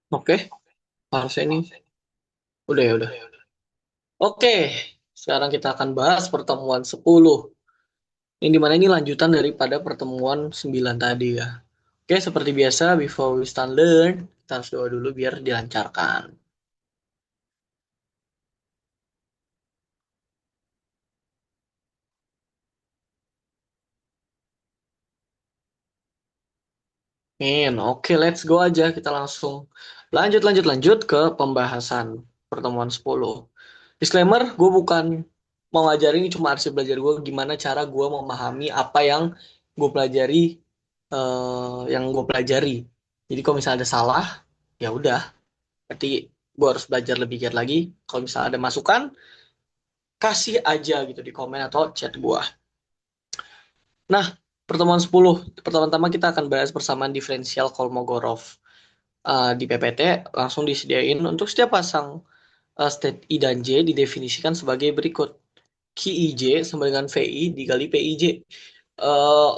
Oke, harusnya ini udah ya udah. Oke, sekarang kita akan bahas pertemuan 10. Yang dimana ini lanjutan daripada pertemuan 9 tadi ya. Oke, seperti biasa, before we start learn, kita harus doa dulu biar dilancarkan. Oke, let's go aja. Kita langsung lanjut ke pembahasan pertemuan 10. Disclaimer, gue bukan mau ngajarin, ini cuma arsip belajar gue gimana cara gue memahami apa yang gue pelajari, Jadi kalau misalnya ada salah, ya udah, berarti gue harus belajar lebih giat lagi. Kalau misalnya ada masukan, kasih aja gitu di komen atau chat gue. Nah, pertemuan 10, pertama-tama kita akan bahas persamaan diferensial Kolmogorov. Di PPT langsung disediain untuk setiap pasang state I dan J didefinisikan sebagai berikut. QIJ sama dengan VI dikali PIJ. Eh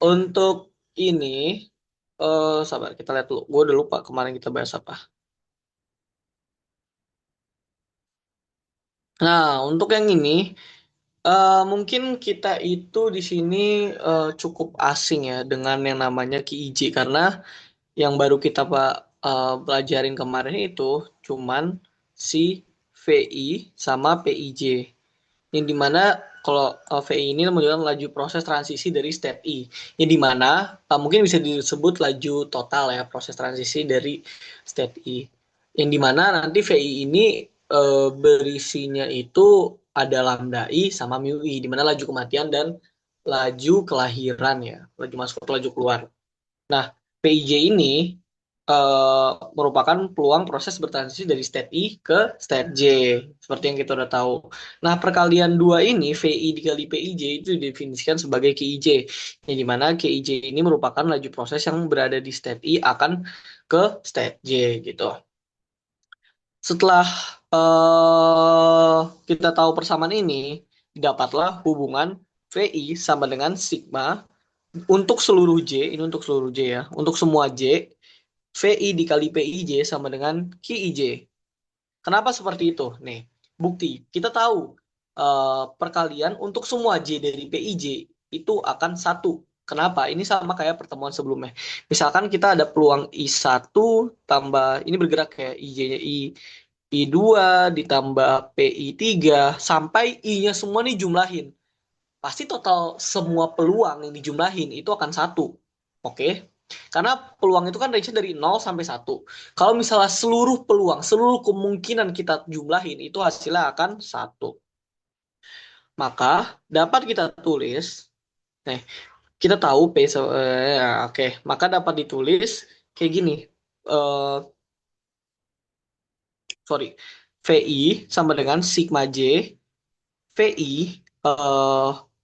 untuk ini, sabar kita lihat dulu. Gue udah lupa kemarin kita bahas apa. Nah, untuk yang ini, mungkin kita itu di sini cukup asing ya dengan yang namanya QIJ karena yang baru kita pelajarin kemarin itu cuman si VI sama PIJ. Yang dimana kalau VI ini menunjukkan laju proses transisi dari step I. Yang dimana mungkin bisa disebut laju total ya proses transisi dari step I. Yang dimana nanti VI ini berisinya itu ada lambda I sama mu I. Dimana laju kematian dan laju kelahiran ya. Laju masuk atau laju keluar. Nah, PIJ ini merupakan peluang proses bertransisi dari state I ke state J, seperti yang kita udah tahu. Nah, perkalian dua ini, VI dikali PIJ, itu didefinisikan sebagai KIJ, yang dimana KIJ ini merupakan laju proses yang berada di state I akan ke state J, gitu. Setelah kita tahu persamaan ini, dapatlah hubungan VI sama dengan sigma untuk seluruh J, ini untuk seluruh J ya, untuk semua J, VI dikali PIJ sama dengan QIJ. Kenapa seperti itu? Nih, bukti. Kita tahu perkalian untuk semua J dari PIJ itu akan satu. Kenapa? Ini sama kayak pertemuan sebelumnya. Misalkan kita ada peluang I1 tambah, ini bergerak kayak IJ-nya I2 ditambah PI3 sampai I-nya semua nih jumlahin. Pasti total semua peluang yang dijumlahin itu akan satu. Oke? Karena peluang itu kan range dari 0 sampai 1. Kalau misalnya seluruh peluang, seluruh kemungkinan kita jumlahin, itu hasilnya akan satu. Maka dapat kita tulis, nih, kita tahu oke, maka dapat ditulis kayak gini. Eh, sorry, VI sama dengan sigma J, VI,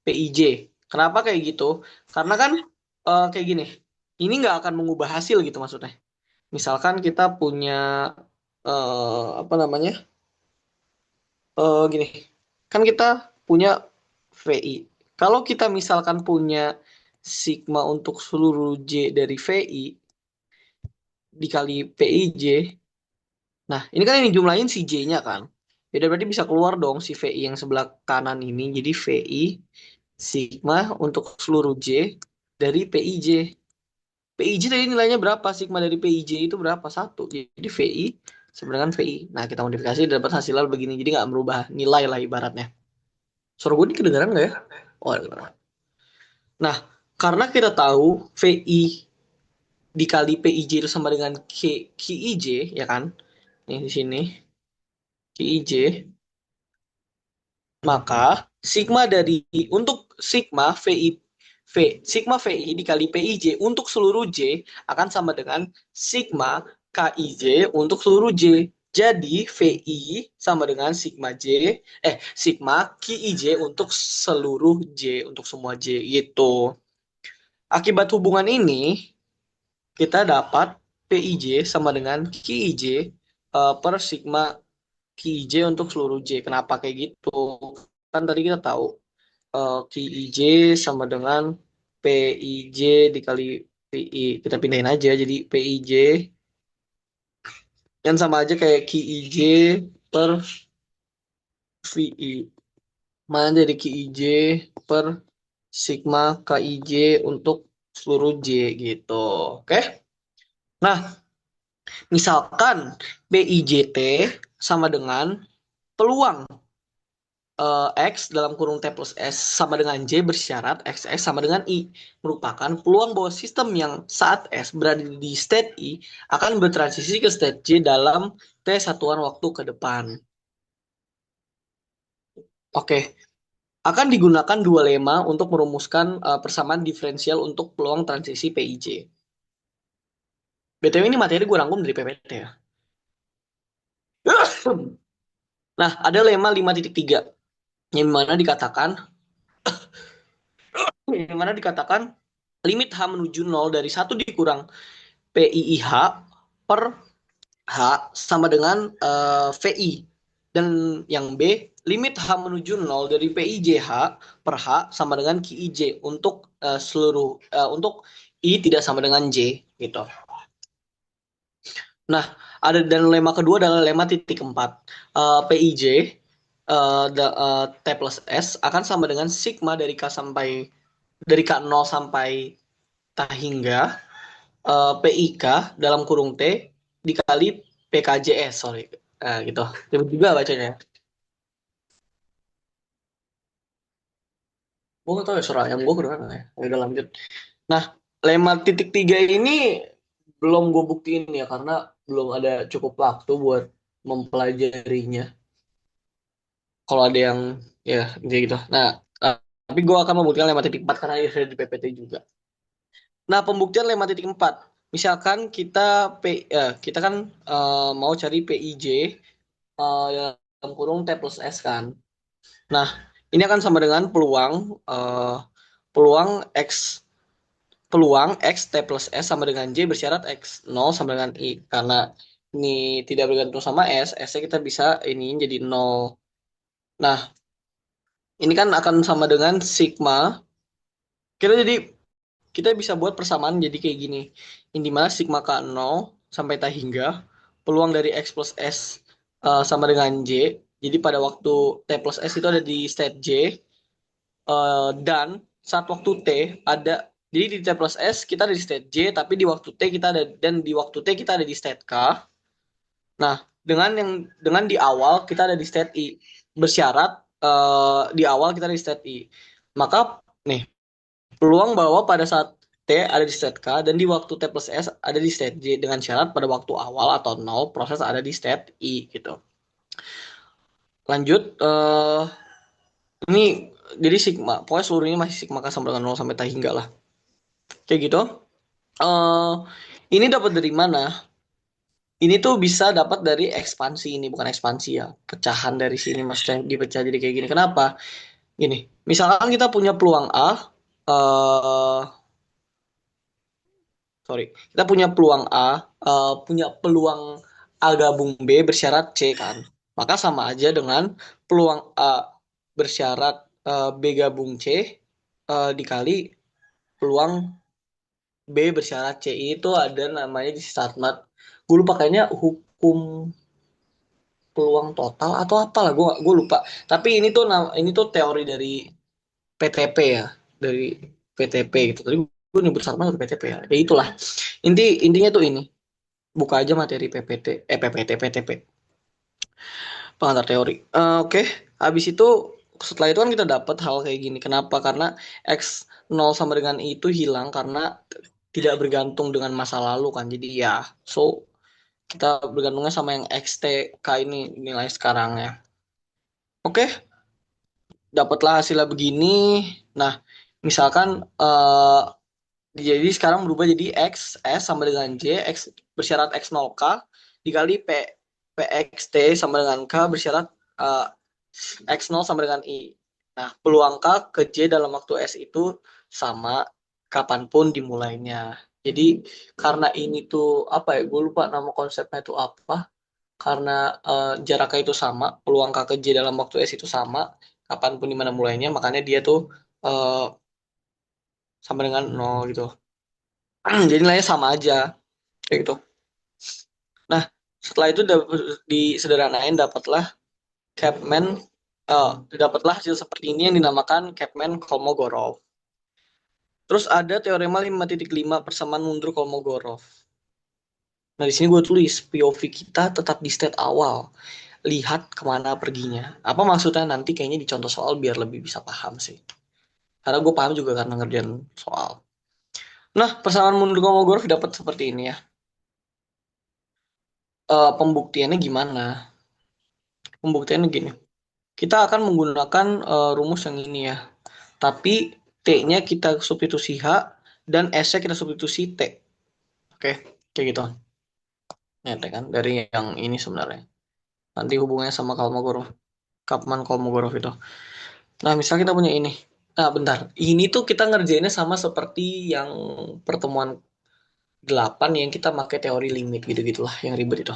PIJ. Kenapa kayak gitu? Karena kan kayak gini, ini nggak akan mengubah hasil gitu maksudnya. Misalkan kita punya apa namanya? Gini, kan kita punya VI. Kalau kita misalkan punya sigma untuk seluruh J dari VI dikali PIJ, nah ini kan yang jumlahin si J-nya kan. Jadi berarti bisa keluar dong si VI yang sebelah kanan ini. Jadi VI sigma untuk seluruh J dari PIJ. PIJ tadi nilainya berapa? Sigma dari PIJ itu berapa? Satu. Jadi VI sama dengan VI. Nah, kita modifikasi dapat hasilnya begini. Jadi nggak merubah nilai lah ibaratnya. Suara gue ini kedengeran nggak ya? Oh, kedengeran. Nah, karena kita tahu VI dikali PIJ itu sama dengan QIJ, ya kan? Nih di sini, QIJ. Maka sigma dari untuk sigma sigma VI dikali PIJ untuk seluruh J akan sama dengan sigma KIJ untuk seluruh J. Jadi VI sama dengan sigma J, sigma KIJ untuk seluruh J, untuk semua J gitu. Akibat hubungan ini kita dapat PIJ sama dengan KIJ per sigma KIJ untuk seluruh J. Kenapa kayak gitu? Kan tadi kita tahu QIJ sama dengan PIJ dikali PI. Kita pindahin aja jadi PIJ Yang sama aja kayak QIJ per VI. Mana jadi QIJ per sigma KIJ untuk seluruh J gitu. Oke. Nah, misalkan PIJT sama dengan peluang X dalam kurung T plus S sama dengan J bersyarat XX sama dengan I. Merupakan peluang bahwa sistem yang saat S berada di state I akan bertransisi ke state J dalam T satuan waktu ke depan. Oke, akan digunakan dua lema untuk merumuskan persamaan diferensial untuk peluang transisi PIJ. BTW ini materi gue rangkum dari PPT ya. Nah, ada lema 5.3 yang mana dikatakan limit H menuju 0 dari 1 dikurang PIIH per H sama dengan VI. Dan yang B, limit H menuju 0 dari PIJH per H sama dengan QIJ untuk untuk I tidak sama dengan J gitu. Nah, ada dan lema kedua adalah lema titik 4. PIJ T plus S akan sama dengan sigma dari K0 sampai T hingga PIK dalam kurung T dikali PKJS, sorry. Gitu. Ribet juga bacanya. Gue gak tau ya suara ayam gue kedengeran ya. Ya udah lanjut. Nah, lema titik 3 ini belum gue buktiin ya karena belum ada cukup waktu buat mempelajarinya. Kalau ada yang ya gitu. Nah, uh, tapi gue akan membuktikan lema titik 4 karena ada di PPT juga. Nah, pembuktian lema titik 4. Misalkan kita kan mau cari PIJ dalam kurung T plus S kan. Nah, ini akan sama dengan peluang X X T plus S sama dengan J bersyarat X 0 sama dengan I. Karena ini tidak bergantung sama S-nya kita bisa ini jadi 0. Nah, ini kan akan sama dengan sigma. Kita bisa buat persamaan jadi kayak gini. Ini dimana sigma K0 sampai T hingga peluang dari X plus S sama dengan J. Jadi pada waktu T plus S itu ada di state J. Dan saat waktu T ada jadi di T plus S kita ada di state J tapi di waktu T kita ada dan di waktu T kita ada di state K. Nah, dengan di awal kita ada di state I bersyarat di awal kita ada di state I. Maka nih peluang bahwa pada saat T ada di state K dan di waktu T plus S ada di state J dengan syarat pada waktu awal atau nol proses ada di state I gitu. Lanjut ini jadi sigma pokoknya seluruhnya masih sigma K sama dengan 0 sampai T hingga lah. Kayak gitu. eh ini dapat dari mana? Ini tuh bisa dapat dari ekspansi ini, bukan ekspansi ya. Pecahan dari sini maksudnya dipecah jadi kayak gini. Kenapa? Gini, misalkan kita punya peluang A, eh sorry, kita punya peluang A, punya peluang A gabung B bersyarat C kan. Maka sama aja dengan peluang A bersyarat B gabung C dikali peluang B bersyarat C itu ada namanya di StatMat. Gue lupa kayaknya hukum peluang total atau apalah gue lupa. Tapi ini tuh teori dari PTP ya, dari PTP gitu. Tadi gue nyebut StatMat atau PTP ya. Ya itulah. Intinya tuh ini. Buka aja materi PPT, PPT, PTP, pengantar teori. Oke. Habis itu setelah itu kan kita dapat hal kayak gini. Kenapa? Karena X 0 sama dengan I itu hilang karena tidak bergantung dengan masa lalu kan. Jadi ya, so kita bergantungnya sama yang XTK ini nilai sekarang ya. Oke, dapatlah hasilnya begini. Nah, misalkan jadi sekarang berubah jadi X S sama dengan J, X bersyarat X0K dikali PXT sama dengan K bersyarat eh, X0 sama dengan I. Nah, peluang K ke J dalam waktu S itu sama kapanpun dimulainya. Jadi karena ini tuh apa ya, gue lupa nama konsepnya itu apa. Karena jaraknya itu sama, peluang K ke J dalam waktu S itu sama, kapanpun dimana mulainya, makanya dia tuh eh, sama dengan nol gitu. Jadi nilainya sama aja kayak gitu. Nah, Setelah itu disederhanain dapatlah hasil seperti ini yang dinamakan Chapman-Kolmogorov. Terus ada teorema 5.5 persamaan mundur Kolmogorov. Nah, di sini gue tulis POV kita tetap di state awal. Lihat kemana perginya. Apa maksudnya nanti kayaknya di contoh soal biar lebih bisa paham sih. Karena gue paham juga karena ngerjain soal. Nah, persamaan mundur Kolmogorov dapat seperti ini ya. Pembuktiannya gimana? Pembuktiannya gini. Kita akan menggunakan rumus yang ini ya. Tapi T-nya kita substitusi H dan S-nya kita substitusi T. Oke, kayak gitu. Nyata kan dari yang ini sebenarnya. Nanti hubungannya sama Kolmogorov. Kapman Kolmogorov itu. Nah, misal kita punya ini. Nah, bentar. Ini tuh kita ngerjainnya sama seperti yang pertemuan 8 yang kita pakai teori limit gitu-gitulah yang ribet itu.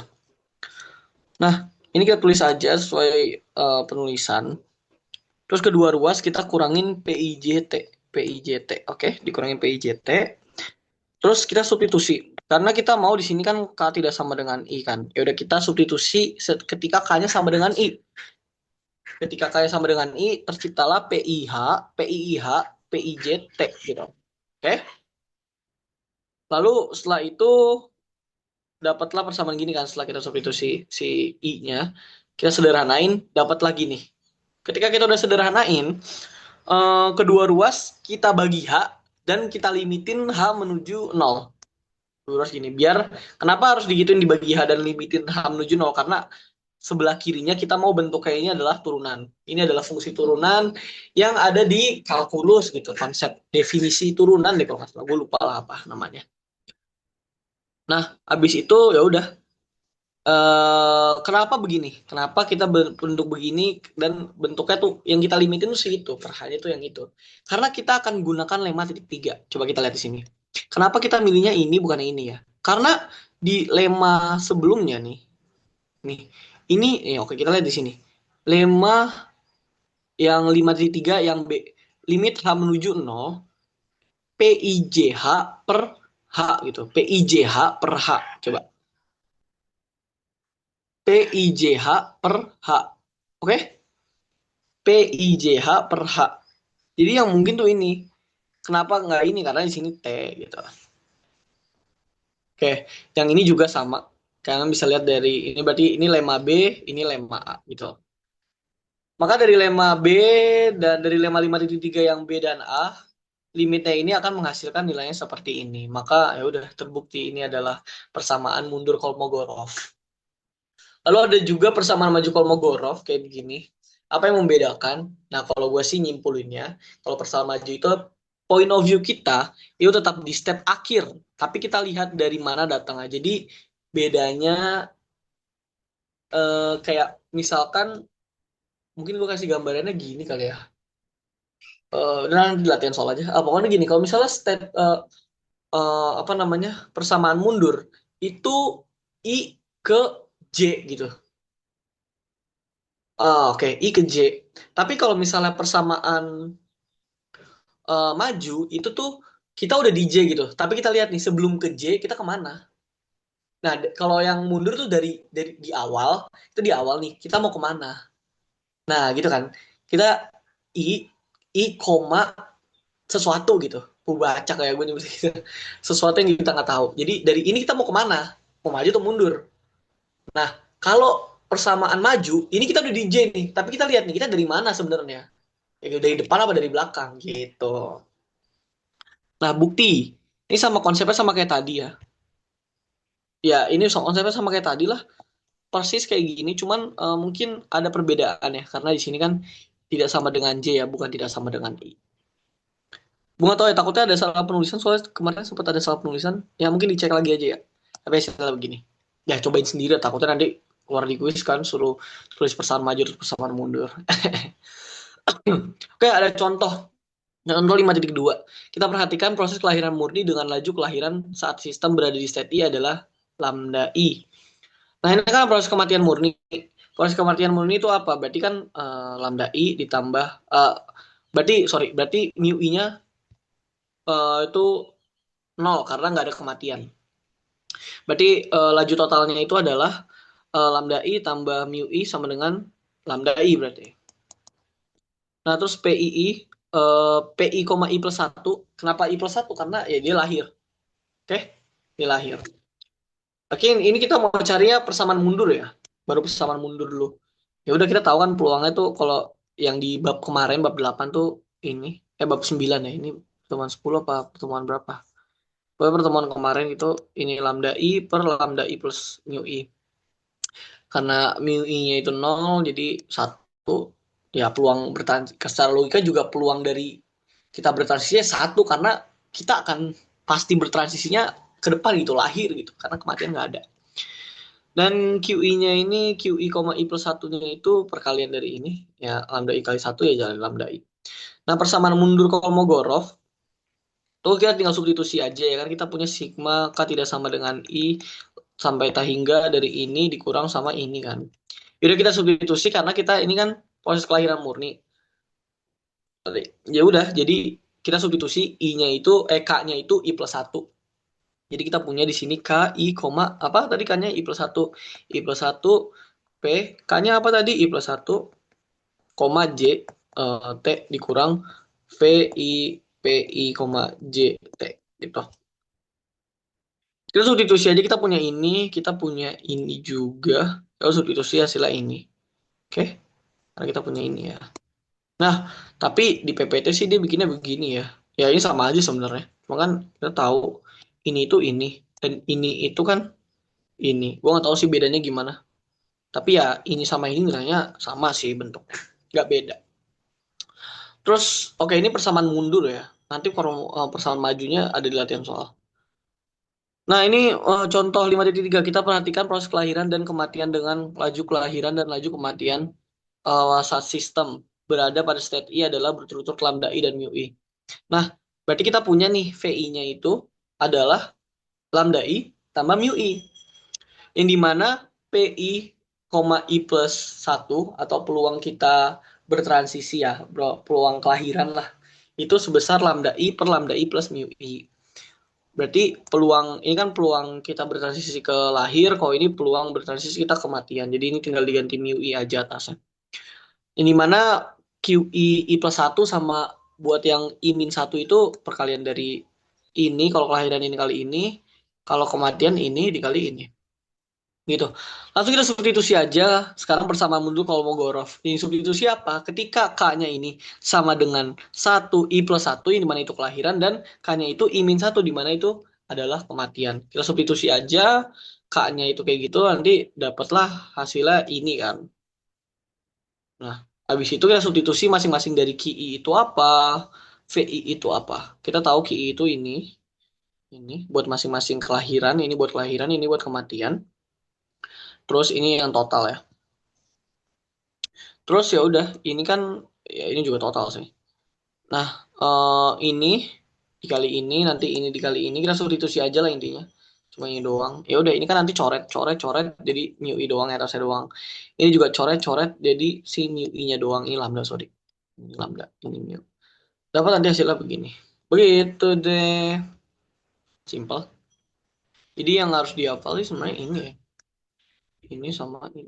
Nah, ini kita tulis aja sesuai penulisan. Terus kedua ruas kita kurangin PIJT. PIJT, oke, dikurangin PIJT. Terus kita substitusi. Karena kita mau di sini kan K tidak sama dengan I kan. Ya udah kita substitusi ketika K-nya sama dengan I. Ketika K-nya sama dengan I, terciptalah PIH, PIIH, PIJT gitu. Oke? Lalu setelah itu dapatlah persamaan gini kan setelah kita substitusi si I-nya. Kita sederhanain, dapat lagi nih. Ketika kita udah sederhanain, kedua ruas kita bagi H dan kita limitin H menuju 0. Terus gini, biar kenapa harus digituin dibagi H dan limitin H menuju 0? Karena sebelah kirinya kita mau bentuk kayaknya adalah turunan. Ini adalah fungsi turunan yang ada di kalkulus gitu, konsep definisi turunan deh kalau nggak salah. Gue lupa lah apa namanya. Nah, habis itu ya udah. Kenapa begini? Kenapa kita bentuk begini dan bentuknya tuh yang kita limitin tuh segitu, perhanya tuh yang itu. Karena kita akan gunakan lemma titik tiga. Coba kita lihat di sini. Kenapa kita milihnya ini bukan yang ini ya? Karena di lemma sebelumnya nih, ini ya oke kita lihat di sini. Lemma yang 5.3 yang B, limit H menuju 0, PIJH per H gitu. PIJH per H. Coba. PIJH per H. Oke? PIJH per H. Jadi yang mungkin tuh ini. Kenapa nggak ini? Karena di sini T gitu. Oke, yang ini juga sama. Kalian bisa lihat dari ini berarti ini lemma B, ini lemma A gitu. Maka dari lemma B dan dari lemma 5.3 yang B dan A, limitnya ini akan menghasilkan nilainya seperti ini. Maka ya udah terbukti ini adalah persamaan mundur Kolmogorov. Lalu ada juga persamaan maju Kolmogorov kayak begini. Apa yang membedakan? Nah, kalau gue sih nyimpulinnya, kalau persamaan maju itu point of view kita itu tetap di step akhir, tapi kita lihat dari mana datangnya. Jadi bedanya kayak misalkan mungkin gue kasih gambarannya gini kali ya. Nanti latihan soal aja. Pokoknya gini, kalau misalnya step apa namanya persamaan mundur itu I ke J gitu. Oke, I ke J. Tapi kalau misalnya persamaan maju itu tuh kita udah di J gitu. Tapi kita lihat nih sebelum ke J kita kemana? Nah, kalau yang mundur tuh dari di awal itu di awal nih kita mau kemana? Nah, gitu kan. Kita I I koma sesuatu gitu. Gue baca kayak gue nyebut gitu. Sesuatu yang kita nggak tahu. Jadi dari ini kita mau kemana? Mau maju atau mundur? Nah, kalau persamaan maju, ini kita udah di J nih. Tapi kita lihat nih kita dari mana sebenarnya? Ya, dari depan apa dari belakang gitu. Nah, bukti. Ini sama konsepnya sama kayak tadi ya. Ya, ini konsepnya sama kayak tadi lah. Persis kayak gini, cuman mungkin ada perbedaan ya. Karena di sini kan tidak sama dengan J ya, bukan tidak sama dengan I. Bunga tahu ya, takutnya ada salah penulisan, soalnya kemarin sempat ada salah penulisan. Ya, mungkin dicek lagi aja ya. Tapi hasilnya begini. Ya, cobain sendiri, takutnya nanti keluar di kuis kan, suruh tulis persamaan maju, terus persamaan mundur. Oke, ada contoh. Contoh 5.2. Kita perhatikan proses kelahiran murni dengan laju kelahiran saat sistem berada di state I adalah lambda I. Nah, ini kan proses kematian murni. Proses kematian murni itu apa? Berarti kan lambda I ditambah berarti mu I-nya itu 0 karena nggak ada kematian. Berarti laju totalnya itu adalah lambda I tambah mu I sama dengan lambda I berarti. Nah, terus PI, I plus 1. Kenapa I plus 1? Karena ya dia lahir. Oke, dia lahir. Oke, ini kita mau cari ya persamaan mundur ya. Baru persamaan mundur dulu. Ya udah kita tahu kan peluangnya tuh kalau yang di bab kemarin, bab 8 tuh ini. Bab 9 ya. Ini pertemuan 10 apa pertemuan berapa? Pokoknya pertemuan kemarin itu ini lambda I per lambda I plus mu I. Karena mu I-nya itu 0, jadi 1. Ya peluang bertahan. Secara logika juga peluang dari kita bertransisinya 1. Karena kita akan pasti bertransisinya ke depan gitu, lahir gitu. Karena kematian nggak ada. Dan QI-nya ini, QI, I plus 1-nya itu perkalian dari ini. Ya, lambda I kali 1 ya jalan lambda I. Nah, persamaan mundur Kolmogorov, tuh kita tinggal substitusi aja ya kan. Kita punya sigma K tidak sama dengan I sampai tak hingga dari ini dikurang sama ini kan. Yaudah kita substitusi karena kita ini kan proses kelahiran murni. Ya udah, jadi kita substitusi I-nya itu, K-nya itu I plus 1. Jadi kita punya di sini K, I, apa tadi K-nya I plus 1. I plus 1, P, K-nya apa tadi? I plus 1, J, T dikurang VI, PI, J, T. Gitu. Kita substitusi aja, kita punya ini juga. Lalu substitusi hasilnya ini. Oke? Karena kita punya ini ya. Nah, tapi di PPT sih dia bikinnya begini ya. Ya ini sama aja sebenarnya. Cuma kan kita tahu ini itu ini. Dan ini itu kan ini. Gue nggak tahu sih bedanya gimana. Tapi ya ini sama ini nilainya sama sih bentuknya. Nggak beda. Terus, oke ini persamaan mundur ya. Nanti kalau persamaan majunya ada di latihan soal. Nah ini contoh 5.3. Kita perhatikan proses kelahiran dan kematian dengan laju kelahiran dan laju kematian saat sistem berada pada state I adalah berturut-turut lambda I dan mu I. Nah, berarti kita punya nih VI-nya itu adalah lambda I tambah mu I. Yang dimana PI, I plus 1 atau peluang kita bertransisi ya, peluang kelahiran lah, itu sebesar lambda I per lambda I plus mu I. Berarti peluang, ini kan peluang kita bertransisi ke lahir, kalau ini peluang bertransisi kita kematian. Jadi ini tinggal diganti mu I aja atasnya. Ini mana QI I plus 1 sama buat yang I min 1 itu perkalian dari ini, kalau kelahiran ini kali ini, kalau kematian ini dikali ini. Gitu. Langsung kita substitusi aja. Sekarang bersama mundur Kolmogorov. Ini substitusi apa? Ketika K-nya ini sama dengan 1 I plus 1, yang dimana itu kelahiran, dan K-nya itu I min 1, dimana itu adalah kematian. Kita substitusi aja, K-nya itu kayak gitu, nanti dapatlah hasilnya ini kan. Nah, habis itu kita substitusi masing-masing dari QI itu apa, VI itu apa. Kita tahu QI itu ini buat masing-masing kelahiran, ini buat kelahiran, ini buat kematian. Terus ini yang total ya. Terus ya udah, ini kan ya ini juga total sih. Nah, ini dikali ini, nanti ini dikali ini, kita substitusi aja lah intinya. Cuma ini doang. Ya udah, ini kan nanti coret, coret, coret, jadi mu i doang, atasnya doang. Ini juga coret, coret, jadi si mu i-nya doang. Ini lambda, sorry. Ini lambda, ini mu. Dapat nanti hasilnya begini. Begitu deh. Simple. Jadi yang harus dihafal sih sebenarnya ini ya. Ini sama ini.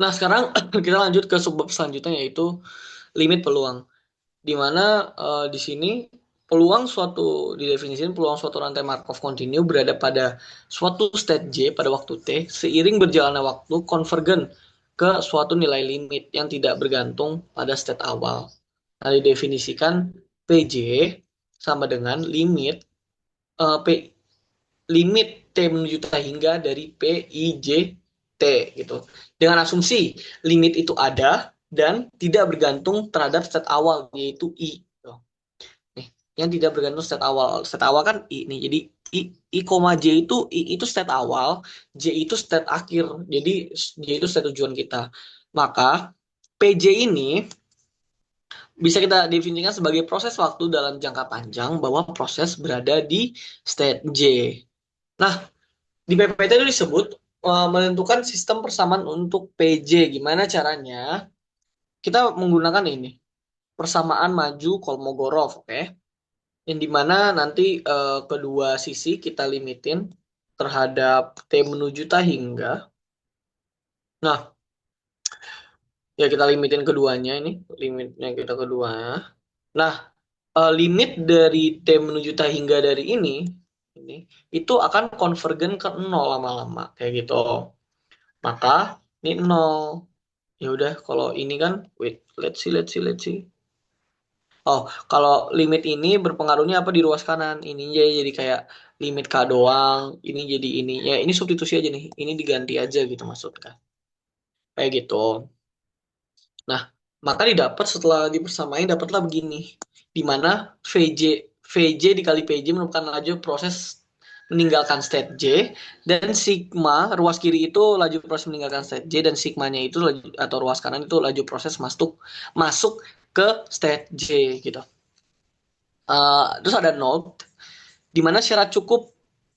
Nah, sekarang kita lanjut ke subbab selanjutnya yaitu limit peluang. Di mana di sini peluang suatu didefinisikan peluang suatu rantai Markov continue berada pada suatu state J pada waktu T seiring berjalannya waktu konvergen ke suatu nilai limit yang tidak bergantung pada state awal. Nah, didefinisikan PJ sama dengan limit P limit T menuju T hingga dari P I J T gitu. Dengan asumsi limit itu ada dan tidak bergantung terhadap state awal yaitu I. Nih, yang tidak bergantung state awal. State awal kan I nih. Jadi I, J itu I itu state awal, J itu state akhir. Jadi J itu state tujuan kita. Maka PJ ini bisa kita definisikan sebagai proses waktu dalam jangka panjang bahwa proses berada di state J. Nah, di PPT itu disebut menentukan sistem persamaan untuk PJ. Gimana caranya? Kita menggunakan ini. Persamaan maju Kolmogorov, oke? Yang dimana nanti kedua sisi kita limitin terhadap T menuju tak hingga. Nah, ya kita limitin keduanya ini, limitnya kita kedua. Nah, limit dari T menuju tak hingga dari ini itu akan konvergen ke nol lama-lama kayak gitu. Maka ini nol. Ya udah kalau ini kan wait, let's see. Oh, kalau limit ini berpengaruhnya apa di ruas kanan? Ini jadi kayak limit K doang, ini jadi ini. Ya, ini substitusi aja nih. Ini diganti aja gitu maksudnya. Kayak gitu. Nah, maka didapat setelah dipersamain dapatlah begini. Di mana VJ dikali PJ merupakan laju proses meninggalkan state J dan sigma ruas kiri itu laju proses meninggalkan state J dan sigmanya itu laju, atau ruas kanan itu laju proses masuk masuk ke state J gitu. Terus ada note di mana syarat cukup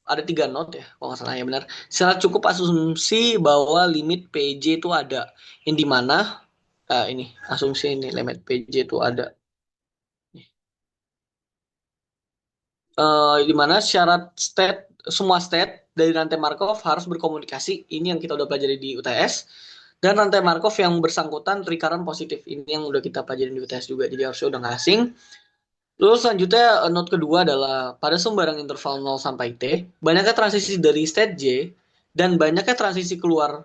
ada 3 note ya kalau nggak salah ya benar. Syarat cukup asumsi bahwa limit PJ itu ada yang di mana ini asumsi ini limit PJ itu ada. Di mana syarat semua state dari rantai Markov harus berkomunikasi. Ini yang kita udah pelajari di UTS. Dan rantai Markov yang bersangkutan recurrent positif. Ini yang udah kita pelajari di UTS juga. Jadi harusnya udah nggak asing. Terus selanjutnya note kedua adalah pada sembarang interval 0 sampai T, banyaknya transisi dari state J dan banyaknya transisi keluar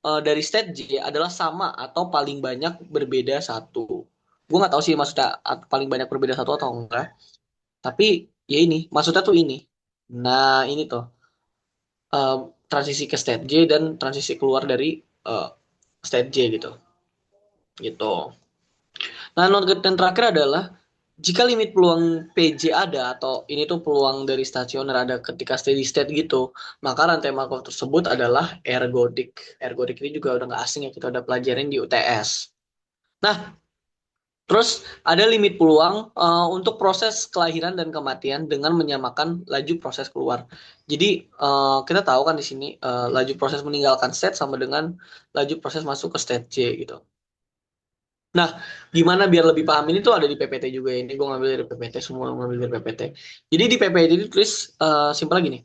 dari state J adalah sama atau paling banyak berbeda satu. Gue nggak tahu sih maksudnya paling banyak berbeda satu atau enggak. Tapi ya ini, maksudnya tuh ini. Nah, ini tuh eh, transisi ke state J dan transisi keluar dari eh, state J gitu. Gitu. Nah, note yang terakhir adalah jika limit peluang PJ ada atau ini tuh peluang dari stasioner ada ketika steady state gitu, maka rantai Markov tersebut adalah ergodik. Ergodik ini juga udah nggak asing ya kita udah pelajarin di UTS. Nah, terus ada limit peluang untuk proses kelahiran dan kematian dengan menyamakan laju proses keluar. Jadi kita tahu kan di sini laju proses meninggalkan state sama dengan laju proses masuk ke state J gitu. Nah, gimana biar lebih paham ini tuh ada di PPT juga ini gue ngambil dari PPT semua ngambil dari PPT. Jadi di PPT itu tulis simpel gini.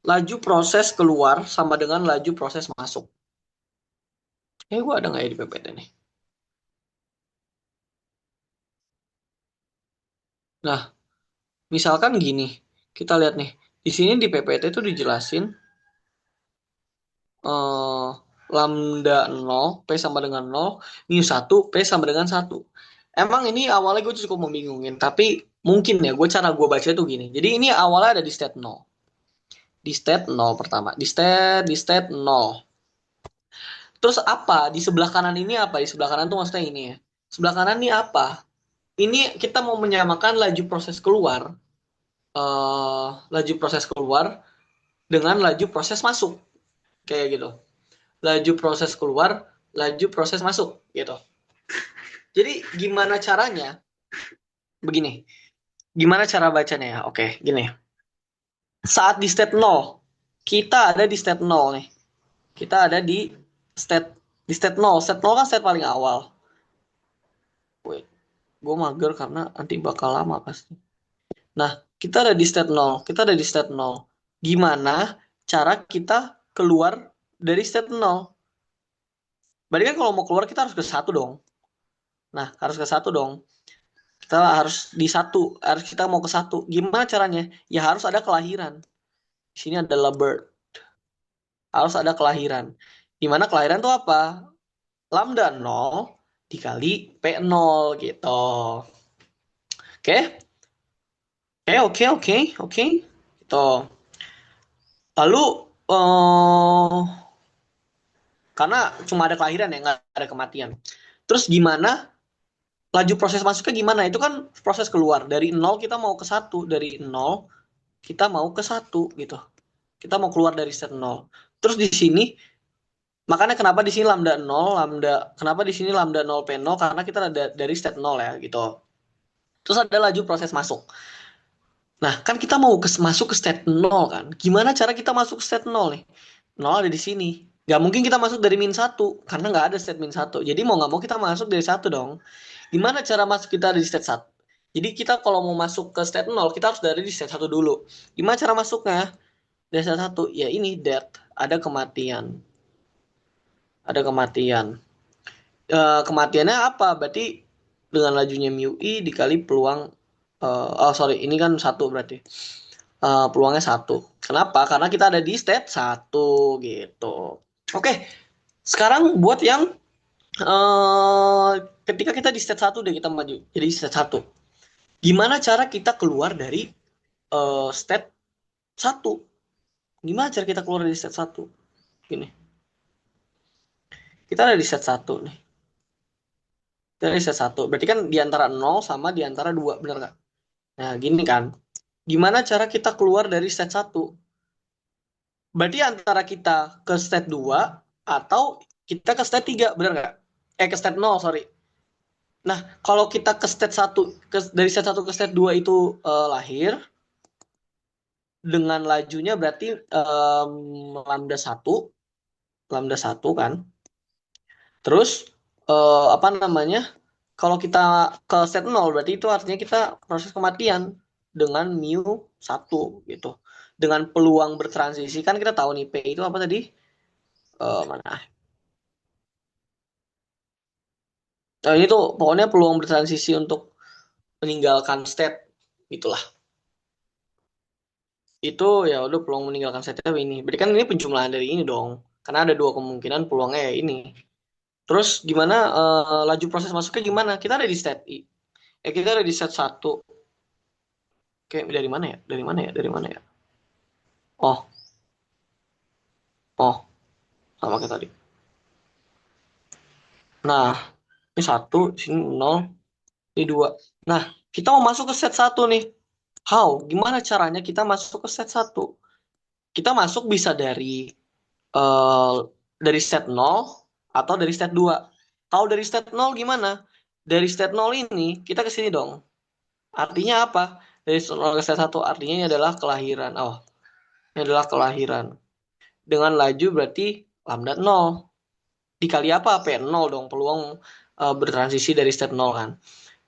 Laju proses keluar sama dengan laju proses masuk. Gue ada nggak ya di PPT nih? Nah, misalkan gini, kita lihat nih. Di sini di PPT itu dijelasin eh, lambda 0, P sama dengan 0, mu 1, P sama dengan 1. Emang ini awalnya gue cukup membingungin, tapi mungkin ya, cara gue baca itu gini. Jadi ini awalnya ada di state 0. Di state 0 pertama. Di state 0. Terus apa? Di sebelah kanan ini apa? Di sebelah kanan tuh maksudnya ini ya. Sebelah kanan ini apa? Ini kita mau menyamakan laju proses keluar. Laju proses keluar dengan laju proses masuk. Kayak gitu. Laju proses keluar, laju proses masuk gitu. Jadi gimana caranya? Begini. Gimana cara bacanya ya? Oke, gini. Saat di state 0, kita ada di state 0 nih. Kita ada state di state 0. State 0 kan state paling awal. Wait, gue mager karena nanti bakal lama pasti. Nah, kita ada di state 0. Kita ada di state 0. Gimana cara kita keluar dari state 0? Berarti kan kalau mau keluar kita harus ke satu dong. Nah, harus ke satu dong. Kita harus di satu, harus kita mau ke satu. Gimana caranya? Ya harus ada kelahiran. Di sini adalah birth. Harus ada kelahiran. Dimana kelahiran itu apa? Lambda 0 dikali P0 gitu. Oke? Oke. Gitu. Lalu, karena cuma ada kelahiran ya, nggak ada kematian. Terus gimana laju proses masuknya gimana? Itu kan proses keluar. Dari 0 kita mau ke satu. Dari 0 kita mau ke satu gitu. Kita mau keluar dari state 0. Terus di sini makanya kenapa di sini lambda 0, kenapa di sini lambda 0 P0 karena kita ada dari state 0 ya gitu. Terus ada laju proses masuk. Nah, kan kita mau masuk ke state 0 kan. Gimana cara kita masuk ke state 0 nih? 0 ada di sini. Gak mungkin kita masuk dari min 1 karena nggak ada state min 1. Jadi mau nggak mau kita masuk dari satu dong. Gimana cara masuk kita dari state 1? Jadi kita kalau mau masuk ke state 0, kita harus dari di state 1 dulu. Gimana cara masuknya? Dari stat 1, ya ini death, ada kematian. Ada kematian. Kematiannya apa? Berarti dengan lajunya mu i dikali peluang, oh sorry, ini kan satu berarti. Peluangnya satu. Kenapa? Karena kita ada di state satu gitu. Oke, sekarang buat yang eh ketika kita di state satu deh, kita maju jadi state satu. Gimana cara kita keluar dari state satu? Gimana cara kita keluar dari state satu? Gini, kita ada di state satu nih. Kita ada di state satu. Berarti kan di antara nol sama di antara 2, benar nggak? Nah, gini kan. Gimana cara kita keluar dari state satu? Berarti antara kita ke state 2 atau kita ke state 3, benar nggak? Ke state nol, sorry. Nah, kalau kita ke state satu, dari state satu ke state 2 itu lahir, dengan lajunya berarti lambda satu, lambda satu kan. Terus apa namanya? Kalau kita ke state nol berarti itu artinya kita proses kematian dengan mu satu gitu. Dengan peluang bertransisi kan kita tahu nih P itu apa tadi? Mana? Nah, ini tuh pokoknya peluang bertransisi untuk meninggalkan state itulah. Itu ya udah peluang meninggalkan state ini. Berarti kan ini penjumlahan dari ini dong. Karena ada dua kemungkinan peluangnya ya ini. Terus gimana laju proses masuknya gimana? Kita ada di state I. Kita ada di state satu. Kayak dari mana ya? Dari mana ya? Dari mana ya? Oh, oh, sama kayak tadi. Nah, ini satu, sini nol, ini dua. Nah, kita mau masuk ke set satu nih. How? Gimana caranya kita masuk ke set satu? Kita masuk bisa eh, dari set nol atau dari set dua. Tahu dari set nol gimana? Dari set nol ini kita ke sini dong. Artinya apa? Dari set nol ke set satu artinya ini adalah kelahiran. Oh, ini adalah kelahiran. Dengan laju berarti lambda nol. Dikali apa? P nol dong. Peluang bertransisi dari set nol kan.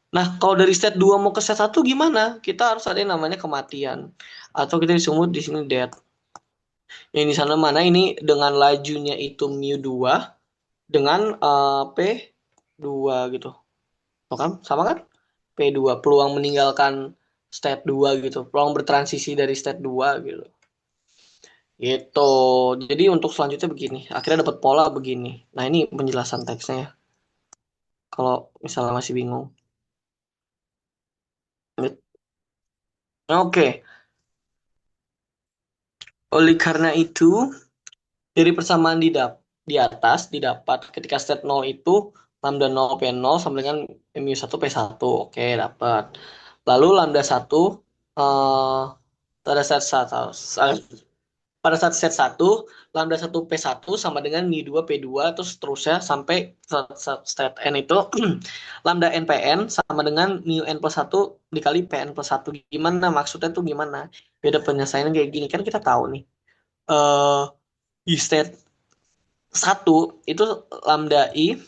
Nah, kalau dari state 2 mau ke state satu gimana? Kita harus ada yang namanya kematian. Atau kita disebut di sini death. Yang di sana mana ini dengan lajunya itu mu 2 dengan P 2 gitu. Tuh kan? Sama kan? P 2 peluang meninggalkan state 2 gitu. Peluang bertransisi dari state 2 gitu. Gitu. Jadi untuk selanjutnya begini. Akhirnya dapat pola begini. Nah, ini penjelasan teksnya ya. Kalau misalnya masih bingung. Oke. Oleh karena itu, dari persamaan di atas didapat ketika state nol itu lambda nol P nol sama dengan mu satu P satu. Oke, dapat. Lalu lambda satu eh pada saat satu pada saat set satu lambda satu P satu sama dengan mu 2 P 2 terus seterusnya sampai state n itu lambda n P n sama dengan mu n plus satu dikali P n plus satu. Gimana maksudnya tuh gimana? Beda penyelesaian kayak gini kan kita tahu nih. Eh di state satu itu lambda i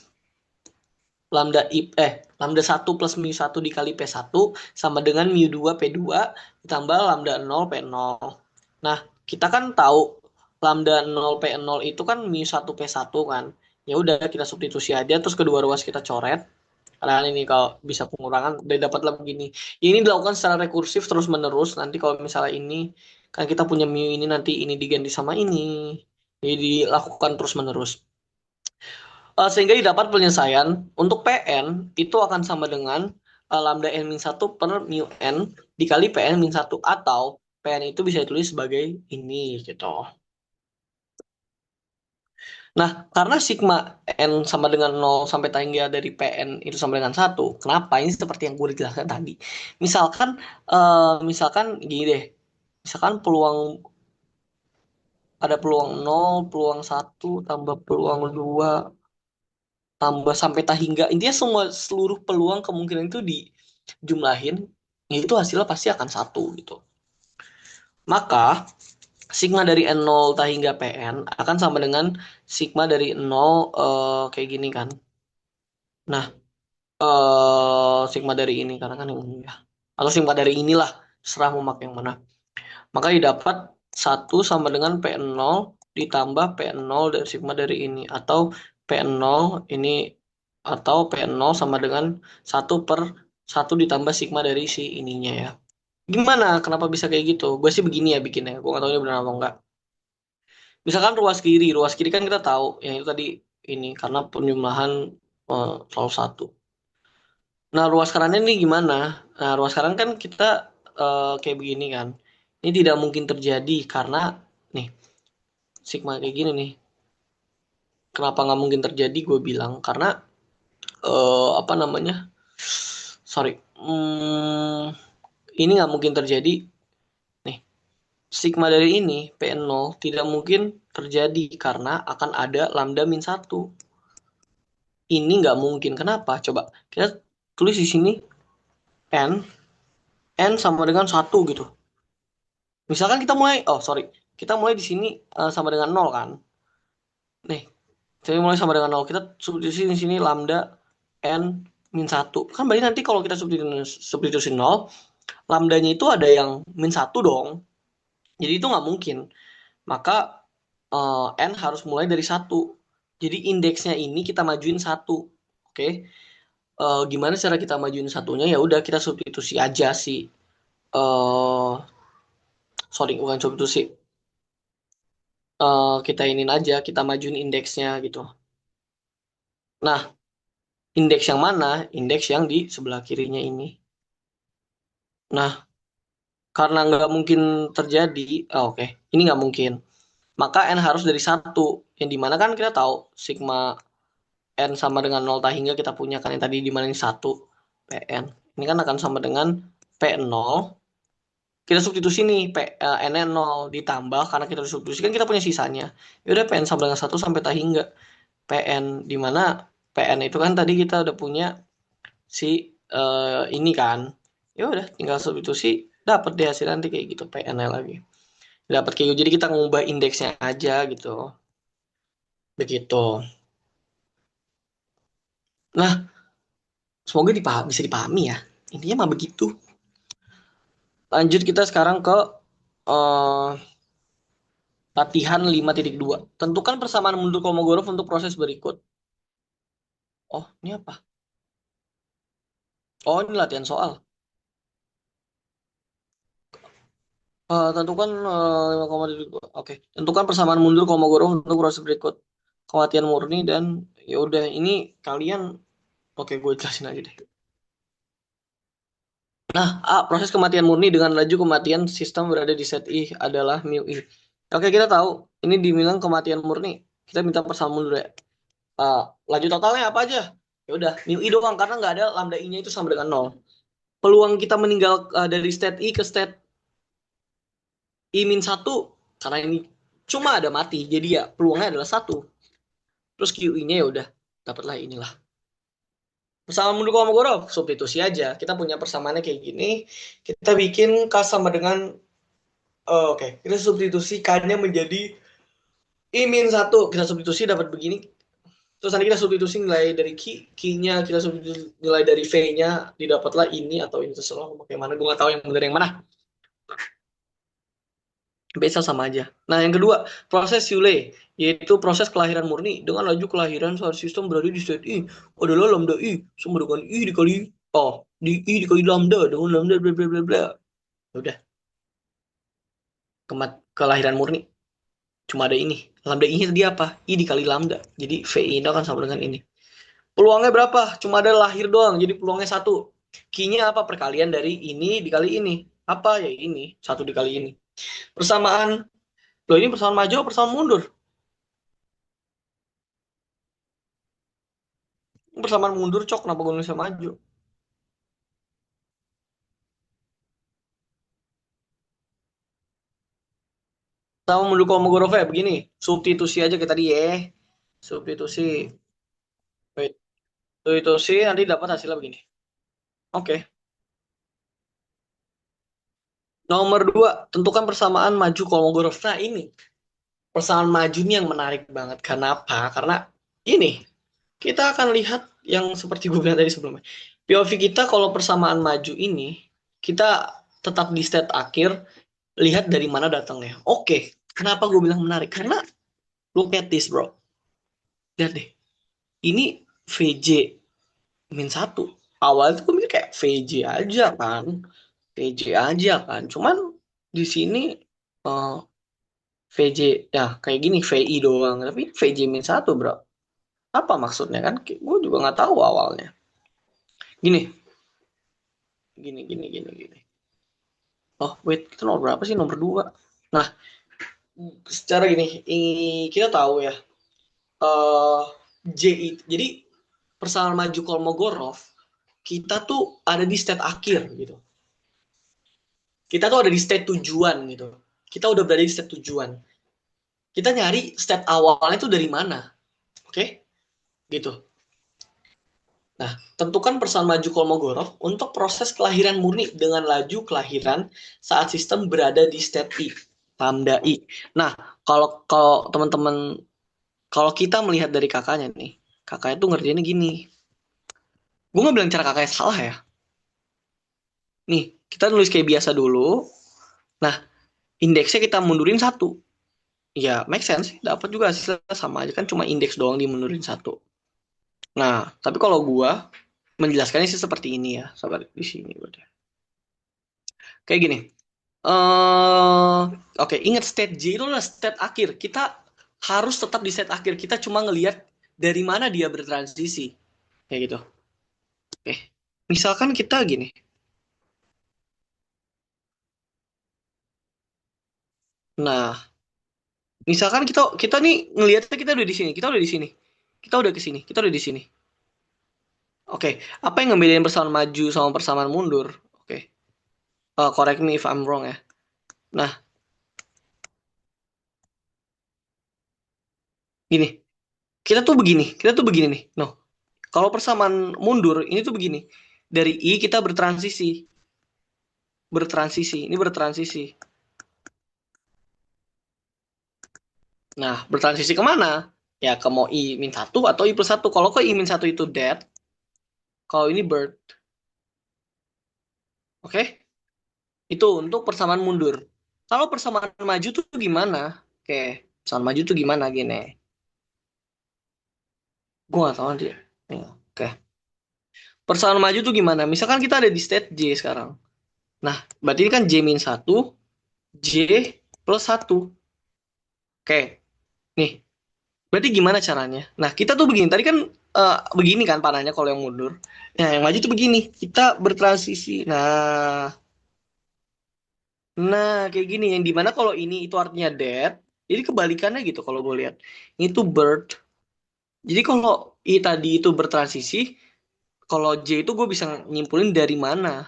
lambda i lambda satu plus mu satu dikali p satu sama dengan mu 2 p 2 ditambah lambda nol p nol. Nah, kita kan tahu lambda nol p nol itu kan mu satu p satu kan. Ya udah kita substitusi aja terus kedua ruas kita coret. Karena ini kalau bisa pengurangan udah dapatlah begini. Ya, ini dilakukan secara rekursif terus menerus. Nanti kalau misalnya ini kan kita punya mu ini nanti ini diganti sama ini. Jadi dilakukan terus menerus. Sehingga didapat penyelesaian untuk PN itu akan sama dengan lambda n min 1 per mu n dikali PN min 1 atau PN itu bisa ditulis sebagai ini gitu. Nah, karena sigma n sama dengan nol sampai tangga dari PN itu sama dengan satu. Kenapa? Ini seperti yang gue jelaskan tadi. Misalkan misalkan gini deh. Misalkan ada peluang nol, peluang satu tambah peluang 2 tambah sampai tak hingga intinya semua seluruh peluang kemungkinan itu dijumlahin ya itu hasilnya pasti akan satu gitu, maka sigma dari n0 tak hingga pn akan sama dengan sigma dari 0 kayak gini kan. Nah, sigma dari ini karena kan yang ini ya, atau sigma dari inilah serah mau pakai yang mana, maka didapat 1 sama dengan P0 ditambah P0 dari sigma dari ini. Atau P0 ini, atau P0 sama dengan 1/1 ditambah sigma dari si ininya ya. Gimana? Kenapa bisa kayak gitu? Gue sih begini ya bikinnya. Gue nggak tahu ini benar apa enggak. Misalkan ruas kiri kan kita tahu yang itu tadi ini karena penjumlahan selalu 1. Nah, ruas kanannya ini gimana? Nah, ruas kanan kan kita kayak begini kan. Ini tidak mungkin terjadi karena nih sigma kayak gini nih. Kenapa nggak mungkin terjadi? Gue bilang karena apa namanya? Sorry, ini nggak mungkin terjadi. Nih, sigma dari ini P0 tidak mungkin terjadi karena akan ada lambda min 1. Ini nggak mungkin. Kenapa? Coba kita tulis di sini n n sama dengan 1 gitu. Misalkan kita mulai, oh sorry, kita mulai di sini sama dengan 0 kan. Nih, jadi mulai sama dengan 0. Kita substitusi di sini lambda n min 1. Kan berarti nanti kalau kita substitusi 0, lambdanya itu ada yang min 1 dong. Jadi itu nggak mungkin. Maka n harus mulai dari 1. Jadi indeksnya ini kita majuin 1. Oke. Gimana cara kita majuin satunya? Ya udah kita substitusi aja sih. Sorry, bukan substitusi. Kita inin aja, kita majuin indeksnya gitu. Nah, indeks yang mana? Indeks yang di sebelah kirinya ini. Nah, karena nggak mungkin terjadi, oke, ini nggak mungkin. Maka n harus dari 1. Yang dimana kan kita tahu sigma n sama dengan 0 hingga kita punya kan yang tadi dimana ini 1 Pn. Ini kan akan sama dengan P0. Kita substitusi nih n 0 ditambah karena kita substitusi kan kita punya sisanya. Ya udah Pn sama dengan 1 sampai hingga Pn di mana Pn itu kan tadi kita udah punya si ini kan. Ya udah tinggal substitusi dapat deh hasil nanti kayak gitu PN lagi. Dapat kayak gitu. Jadi kita ngubah indeksnya aja gitu. Begitu. Nah, semoga bisa dipahami ya. Intinya mah begitu. Lanjut kita sekarang ke eh, latihan 5.2. Tentukan persamaan mundur Kolmogorov untuk proses berikut. Oh, ini apa? Oh, ini latihan soal. Tentukan 5,2. Oke. Tentukan persamaan mundur Kolmogorov untuk proses berikut. Kematian murni dan ya udah ini kalian oke gue jelasin aja deh. Nah, proses kematian murni dengan laju kematian sistem berada di set I adalah mu I. Oke, kita tahu ini dibilang kematian murni. Kita minta persamaan mundur ya. Laju totalnya apa aja? Ya udah, mu I doang karena nggak ada lambda I-nya itu sama dengan 0. Peluang kita meninggal dari state I ke state I-1 karena ini cuma ada mati. Jadi ya peluangnya adalah 1. Terus QI-nya ya udah, dapatlah inilah. Persamaan mundur Kolmogorov, substitusi aja. Kita punya persamaannya kayak gini. Kita bikin K sama dengan oke. Kita substitusi K-nya menjadi I-1. Kita substitusi dapat begini. Terus nanti kita substitusi nilai dari Q-nya, kita substitusi nilai dari V-nya, didapatlah ini atau ini terserah pakai mana. Gue nggak tahu yang benar yang mana. Bisa sama aja. Nah, yang kedua, proses Yule, yaitu proses kelahiran murni dengan laju kelahiran suatu sistem berada di state I adalah lambda I sama dengan I dikali di I dikali lambda dengan lambda bla bla bla bla. Udah, kelahiran murni cuma ada ini. Lambda I-nya tadi apa? I dikali lambda. Jadi VI itu akan sama dengan ini. Peluangnya berapa? Cuma ada lahir doang. Jadi peluangnya 1. Q-nya apa? Perkalian dari ini dikali ini. Apa? Ya ini. 1 dikali ini. Persamaan. Loh ini persamaan maju atau persamaan mundur? Persamaan mundur, cok. Kenapa gue nulisnya maju? Sama mundur Kolmogorov ya begini. Substitusi aja kita tadi ya. Substitusi. Wait. Substitusi nanti dapat hasilnya begini. Oke. Nomor 2. Tentukan persamaan maju Kolmogorov. Nah ini. Persamaan maju ini yang menarik banget. Kenapa? Karena ini. Kita akan lihat yang seperti gue bilang tadi sebelumnya. POV kita kalau persamaan maju ini. Kita tetap di state akhir. lihat dari mana datangnya. Oke, kenapa gue bilang menarik? Karena look at this bro. Lihat deh, ini VJ min satu. Awalnya tuh gue mikir kayak VJ aja kan, VJ aja kan. Cuman di sini eh, VJ ya kayak gini VI doang, tapi VJ min satu bro. Apa maksudnya kan? Gue juga nggak tahu awalnya. Gini, gini. Oh wait, itu nomor berapa sih? Nomor dua. Nah, secara gini, kita tahu ya. eh jadi persamaan maju Kolmogorov kita tuh ada di state akhir gitu. Kita tuh ada di state tujuan gitu. Kita udah berada di state tujuan. Kita nyari state awalnya tuh dari mana, oke? Okay? Gitu. Nah, tentukan persamaan maju Kolmogorov untuk proses kelahiran murni dengan laju kelahiran saat sistem berada di state I, lambda I. Nah, kalau kalau teman-teman kalau kita melihat dari kakaknya nih, kakaknya tuh ngerjainnya gini. Gue nggak bilang cara kakaknya salah ya. Nih, kita nulis kayak biasa dulu. Nah, indeksnya kita mundurin satu. Ya, make sense. Dapat juga hasilnya sama aja kan, cuma indeks doang dimundurin satu. Nah, tapi kalau gua menjelaskannya sih seperti ini ya, sabar di sini berarti. Kayak gini. Oke, ingat state J itu adalah state akhir. Kita harus tetap di state akhir. Kita cuma ngelihat dari mana dia bertransisi. Kayak gitu. Oke. Misalkan kita gini. Nah, misalkan kita kita nih ngelihatnya kita udah di sini, kita udah di sini. Kita udah ke sini, kita udah di sini. Oke, apa yang ngebedain persamaan maju sama persamaan mundur? Oke, correct me if I'm wrong ya. Nah, gini, kita tuh begini nih. No, kalau persamaan mundur ini tuh begini. Dari I kita ini bertransisi. Nah, bertransisi kemana? Ya ke mau I min satu atau I plus satu. Kalau ke I min satu itu dead, kalau ini bird. Oke, itu untuk persamaan mundur. Kalau persamaan maju tuh gimana? Oke, persamaan maju tuh gimana gini? Gue gak tahu dia. Ya, oke. Persamaan maju tuh gimana? Misalkan kita ada di state J sekarang. Nah, berarti ini kan J min satu, J plus satu. Oke, nih. Berarti gimana caranya? Nah, kita tuh begini. Tadi kan begini kan panahnya kalau yang mundur. Nah, yang maju tuh begini. Kita bertransisi. Kayak gini. Yang dimana kalau ini itu artinya dead. Jadi kebalikannya gitu kalau gue lihat. Ini tuh bird. Jadi kalau I tadi itu bertransisi, kalau J itu gue bisa nyimpulin dari mana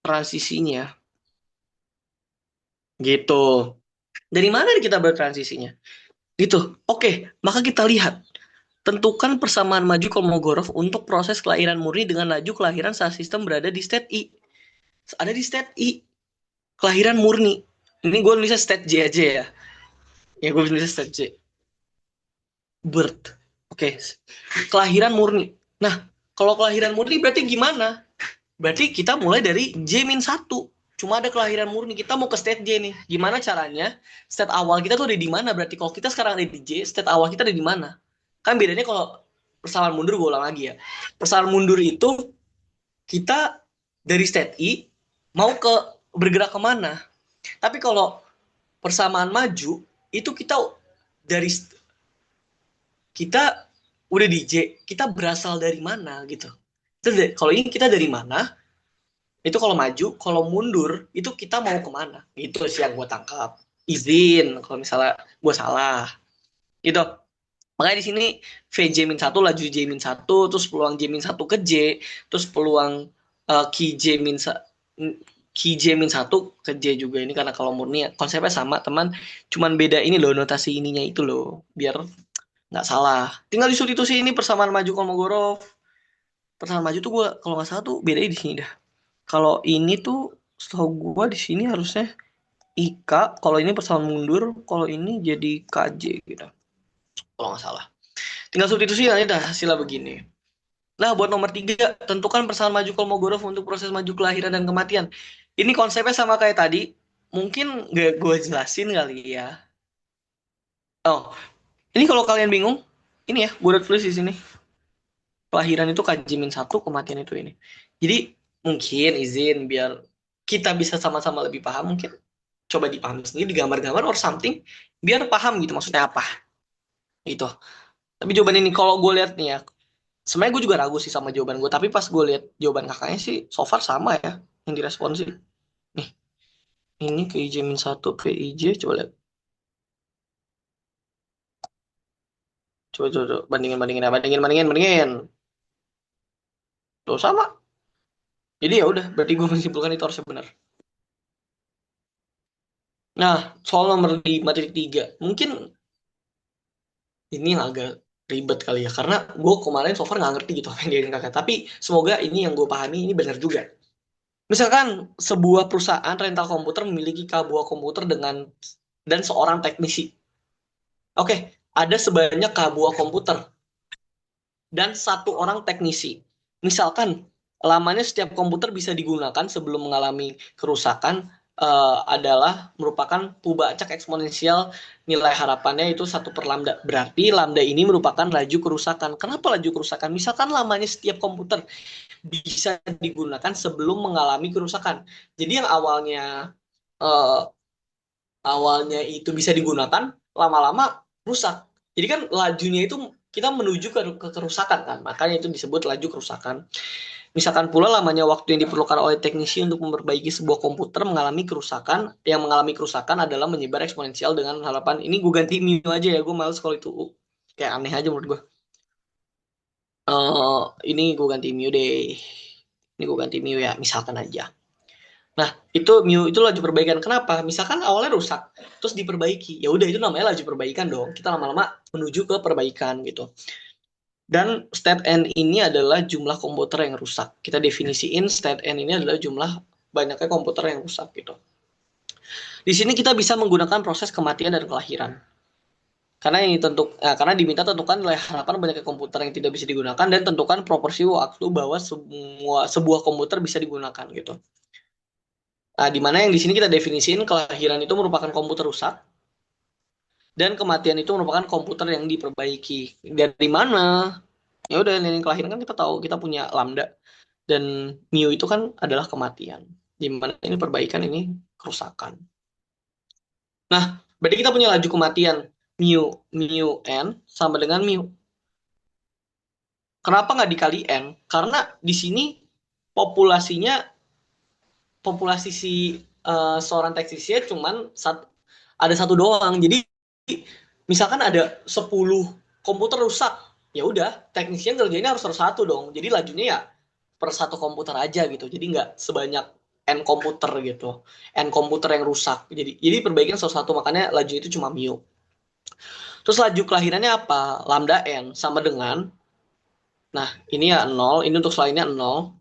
transisinya. Gitu. Dari mana nih kita bertransisinya? Gitu. Oke, maka kita lihat. Tentukan persamaan maju Kolmogorov untuk proses kelahiran murni dengan laju kelahiran saat sistem berada di state I. Ada di state I. Kelahiran murni. Ini gue nulisnya state J aja ya. Ya gue nulisnya state J. Birth. Oke. Kelahiran murni. Nah, kalau kelahiran murni berarti gimana? Berarti kita mulai dari J-1. Cuma ada kelahiran murni. Kita mau ke state J nih. Gimana caranya? State awal kita tuh ada di mana? Berarti kalau kita sekarang ada di J, state awal kita ada di mana? Kan bedanya kalau persamaan mundur, gue ulang lagi ya. Persamaan mundur itu kita dari state I mau ke bergerak kemana? Tapi kalau persamaan maju, itu kita dari kita udah di J, kita berasal dari mana gitu. Kalau ini kita dari mana, itu kalau maju, kalau mundur itu kita mau kemana, itu sih yang gue tangkap. Izin kalau misalnya gue salah gitu. Makanya di sini VJ min satu, laju J min satu, terus peluang J min satu ke J, terus peluang J min J min satu ke J juga. Ini karena kalau murni konsepnya sama teman, cuman beda ini loh, notasi ininya itu loh, biar nggak salah. Tinggal disubstitusi ini persamaan maju Kolmogorov. Persamaan maju tuh gue kalau nggak salah tuh beda di sini dah. Kalau ini tuh setahu gue di sini harusnya IK, kalau ini persamaan mundur, kalau ini jadi KJ gitu. Kalau nggak salah. Tinggal substitusi nanti dah hasilnya begini. Nah, buat nomor 3, tentukan persamaan maju Kolmogorov untuk proses maju kelahiran dan kematian. Ini konsepnya sama kayak tadi. Mungkin nggak gue jelasin kali ya. Oh, ini kalau kalian bingung, ini ya, gue udah tulis di sini. Kelahiran itu K-1, kematian itu ini. Jadi mungkin izin biar kita bisa sama-sama lebih paham, mungkin coba dipahami sendiri di gambar-gambar or something, biar paham gitu maksudnya apa gitu. Tapi jawaban ini kalau gue lihat nih ya, sebenarnya gue juga ragu sih sama jawaban gue, tapi pas gue lihat jawaban kakaknya sih so far sama ya yang direspon sih. Nih, ini KIJ-1 PIJ, coba lihat. Coba bandingin bandingin ya, bandingin bandingin bandingin. Tuh sama. Jadi ya udah, berarti gue menyimpulkan itu harusnya benar. Nah, soal nomor 5.3, mungkin ini yang agak ribet kali ya, karena gue kemarin so far nggak ngerti gitu apa yang diajarin kakak. Tapi semoga ini yang gue pahami ini benar juga. Misalkan sebuah perusahaan rental komputer memiliki sebuah komputer dengan dan seorang teknisi. Oke, ada sebanyak sebuah komputer dan satu orang teknisi. Misalkan lamanya setiap komputer bisa digunakan sebelum mengalami kerusakan adalah merupakan puncak eksponensial, nilai harapannya itu 1/lambda. Berarti lambda ini merupakan laju kerusakan. Kenapa laju kerusakan? Misalkan lamanya setiap komputer bisa digunakan sebelum mengalami kerusakan. Jadi yang eh, awalnya itu bisa digunakan, lama-lama rusak. Jadi kan lajunya itu kita menuju ke kerusakan kan, makanya itu disebut laju kerusakan. Misalkan pula lamanya waktu yang diperlukan oleh teknisi untuk memperbaiki sebuah komputer mengalami kerusakan, yang mengalami kerusakan adalah menyebar eksponensial dengan harapan, ini gue ganti mu aja ya, gue males kalau itu kayak aneh aja menurut gue. Ini gue ganti mu deh. Ini gue ganti mu ya, misalkan aja. Nah, itu mu itu laju perbaikan. Kenapa? Misalkan awalnya rusak, terus diperbaiki. Ya udah itu namanya laju perbaikan dong. Kita lama-lama menuju ke perbaikan gitu. Dan state n ini adalah jumlah komputer yang rusak. Kita definisiin state n ini adalah jumlah banyaknya komputer yang rusak gitu. Di sini kita bisa menggunakan proses kematian dan kelahiran. Karena diminta tentukan nilai harapan banyaknya komputer yang tidak bisa digunakan dan tentukan proporsi waktu bahwa sebuah komputer bisa digunakan gitu. Nah, di mana yang di sini kita definisiin kelahiran itu merupakan komputer rusak dan kematian itu merupakan komputer yang diperbaiki. Dari mana? Ya udah, nilai kelahiran kan kita tahu kita punya lambda dan mu itu kan adalah kematian. Di mana ini perbaikan, ini kerusakan. Nah, berarti kita punya laju kematian mu n sama dengan mu. Kenapa nggak dikali n? Karena di sini populasinya populasi seorang teknisnya cuman ada satu doang. Jadi misalkan ada 10 komputer rusak, ya udah teknisnya ngerjainnya harus satu dong. Jadi lajunya ya per satu komputer aja gitu. Jadi nggak sebanyak n komputer gitu. N komputer yang rusak. Jadi perbaikan satu, makanya laju itu cuma mu. Terus laju kelahirannya apa? Lambda n sama dengan, nah ini ya 0, ini untuk selainnya 0.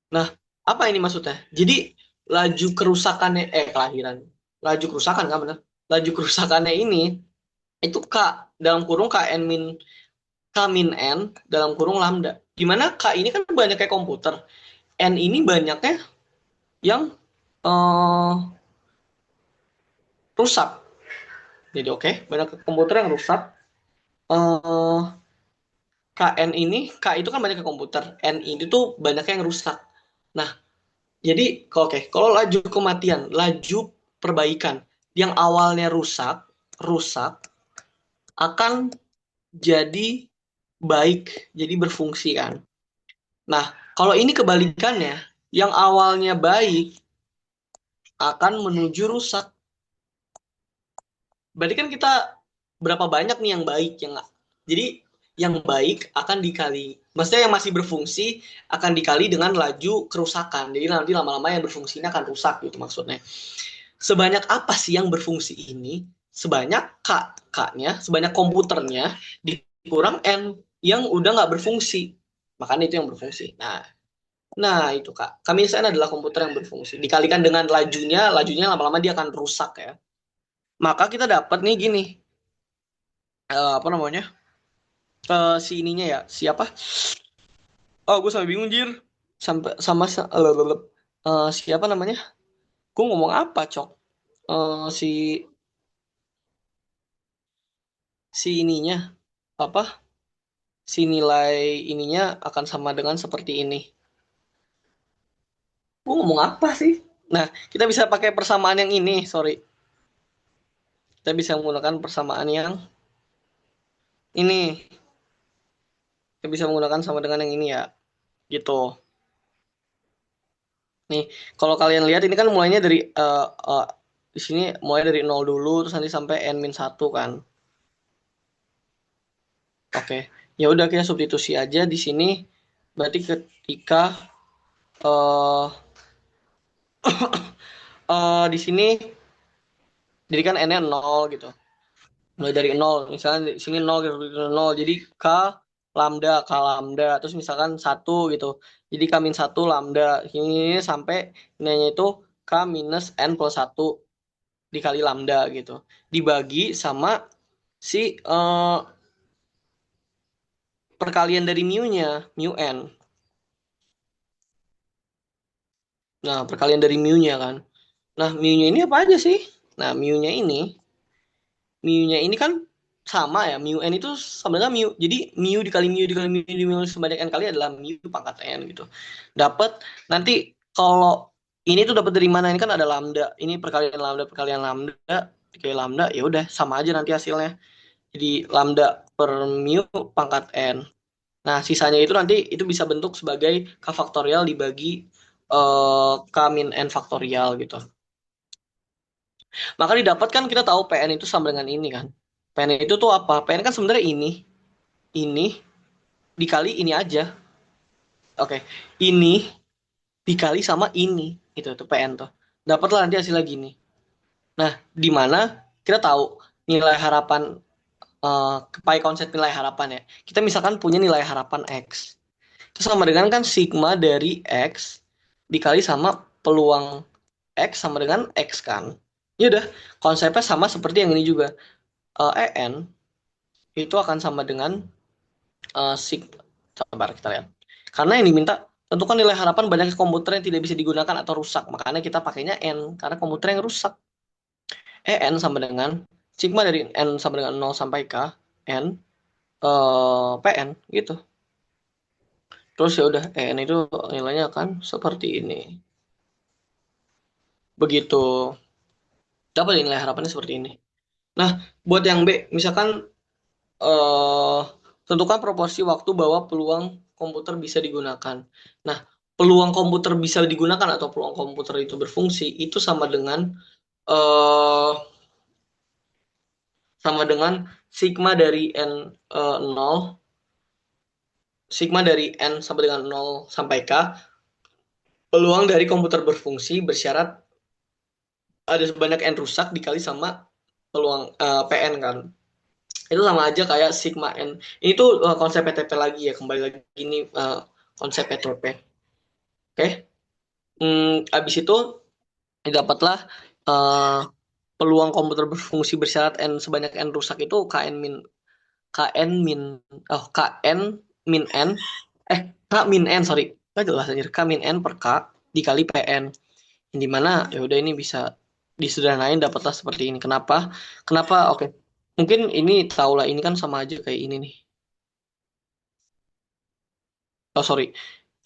Nah, apa ini maksudnya? Jadi laju kerusakannya kelahiran. Laju kerusakan kan benar? Laju kerusakannya ini itu K dalam kurung Kn min K min N dalam kurung lambda. Dimana K ini kan banyak kayak komputer. N ini banyaknya yang eh, rusak. Jadi oke, banyak komputer yang rusak. Eh, Kn ini, K itu kan banyak ke komputer. N ini tuh banyak yang rusak. Nah, jadi kalau laju kematian, laju perbaikan yang awalnya rusak akan jadi baik, jadi berfungsi kan. Nah, kalau ini kebalikannya, yang awalnya baik akan menuju rusak. Berarti kan kita berapa banyak nih yang baik yang jadi yang baik akan dikali, maksudnya yang masih berfungsi akan dikali dengan laju kerusakan. Jadi nanti lama-lama yang berfungsi ini akan rusak gitu maksudnya. Sebanyak apa sih yang berfungsi ini? Sebanyak K-nya, sebanyak komputernya dikurang N yang udah nggak berfungsi. Makanya itu yang berfungsi. Nah itu Kak. Kami misalnya adalah komputer yang berfungsi. Dikalikan dengan lajunya lama-lama dia akan rusak ya. Maka kita dapat nih gini. Apa namanya? Si ininya ya. Siapa? Oh, gue sampai bingung, Jir. Sampai sama Siapa namanya? Gue ngomong apa, Cok? Si si ininya apa? Si nilai ininya akan sama dengan seperti ini. Gue ngomong apa sih? Nah, kita bisa pakai persamaan yang ini, sorry. Kita bisa menggunakan persamaan yang ini. Kita bisa menggunakan sama dengan yang ini ya. Gitu. Nih, kalau kalian lihat ini kan mulainya dari di sini mulai dari nol dulu terus nanti sampai n-1 kan. Oke. Ya udah kita substitusi aja di sini. Berarti ketika eh di sini jadi kan n-nya 0 gitu. Mulai dari nol misalnya di sini nol gitu, nol jadi k lambda terus misalkan satu gitu jadi k-1 lambda ini sampai nilainya itu k-n+1 dikali lambda gitu dibagi sama si perkalian dari mu-nya mu n. Nah perkalian dari mu-nya kan, nah mu-nya ini apa aja sih? Nah mu-nya ini kan sama ya, mu n itu sebenarnya mu, jadi mu dikali mu dikali mu dikali mu sebanyak n kali adalah mu pangkat n gitu. Dapat nanti kalau ini tuh dapat dari mana? Ini kan ada lambda. Ini perkalian lambda dikali lambda ya udah sama aja nanti hasilnya. Jadi lambda per mu pangkat n. Nah, sisanya itu nanti itu bisa bentuk sebagai k faktorial dibagi k min n faktorial gitu. Maka didapatkan kita tahu Pn itu sama dengan ini kan. Pn itu tuh apa? Pn kan sebenarnya ini dikali ini aja. Oke, ini dikali sama ini. Itu tuh Pn tuh. Dapatlah nanti hasilnya gini. Nah, di mana kita tahu nilai harapan pakai konsep nilai harapan ya. Kita misalkan punya nilai harapan X. Itu sama dengan kan sigma dari X dikali sama peluang X sama dengan X kan. Ya udah, konsepnya sama seperti yang ini juga. EN itu akan sama dengan sig sabar kita lihat. Karena yang diminta tentukan nilai harapan banyak komputer yang tidak bisa digunakan atau rusak. Makanya kita pakainya N karena komputer yang rusak. EN sama dengan sigma dari N sama dengan 0 sampai K N PN gitu. Terus ya udah EN itu nilainya akan seperti ini. Begitu. Dapat nilai harapannya seperti ini. Nah, buat yang B, misalkan eh, tentukan proporsi waktu bahwa peluang komputer bisa digunakan. Nah, peluang komputer bisa digunakan atau peluang komputer itu berfungsi itu eh, sama dengan sigma dari n 0 sigma dari n sampai dengan 0 sampai k peluang dari komputer berfungsi bersyarat ada sebanyak n rusak dikali sama peluang PN kan. Itu sama aja kayak sigma n. Ini tuh konsep PTP lagi ya, kembali lagi ini konsep PTP. Oke. Habis itu dapatlah eh, peluang komputer berfungsi bersyarat n sebanyak n rusak itu kn min kn min n k min n sorry nggak jelas anjir k min n per k dikali pn yang dimana ya udah ini bisa disederhanain dapatlah seperti ini. Kenapa oke mungkin ini tau lah ini kan sama aja kayak ini nih. Oh sorry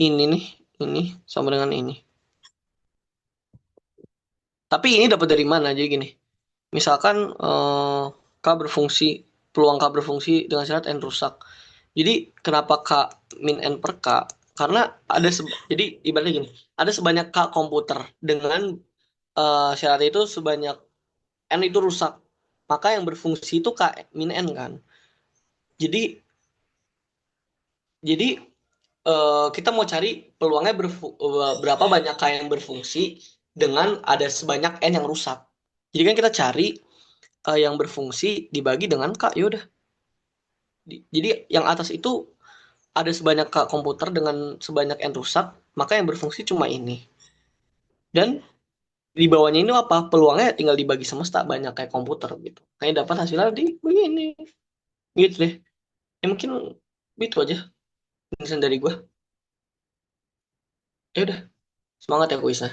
ini nih ini sama dengan ini tapi ini dapat dari mana jadi gini. Misalkan K berfungsi, peluang K berfungsi dengan syarat N rusak. Jadi kenapa K min N per K? Karena jadi ibaratnya gini, ada sebanyak K komputer dengan syarat itu sebanyak N itu rusak. Maka yang berfungsi itu K min N kan. Jadi jadi kita mau cari peluangnya berapa banyak K yang berfungsi dengan ada sebanyak N yang rusak. Jadi kan kita cari yang berfungsi dibagi dengan K, yaudah. Jadi yang atas itu ada sebanyak K komputer dengan sebanyak N rusak, maka yang berfungsi cuma ini. Dan di bawahnya ini apa? Peluangnya tinggal dibagi semesta banyak kayak komputer gitu. Kayak dapat hasilnya di begini. Gitu deh. Ya mungkin itu aja penjelasan dari gue. Ya udah, Semangat ya kuisnya.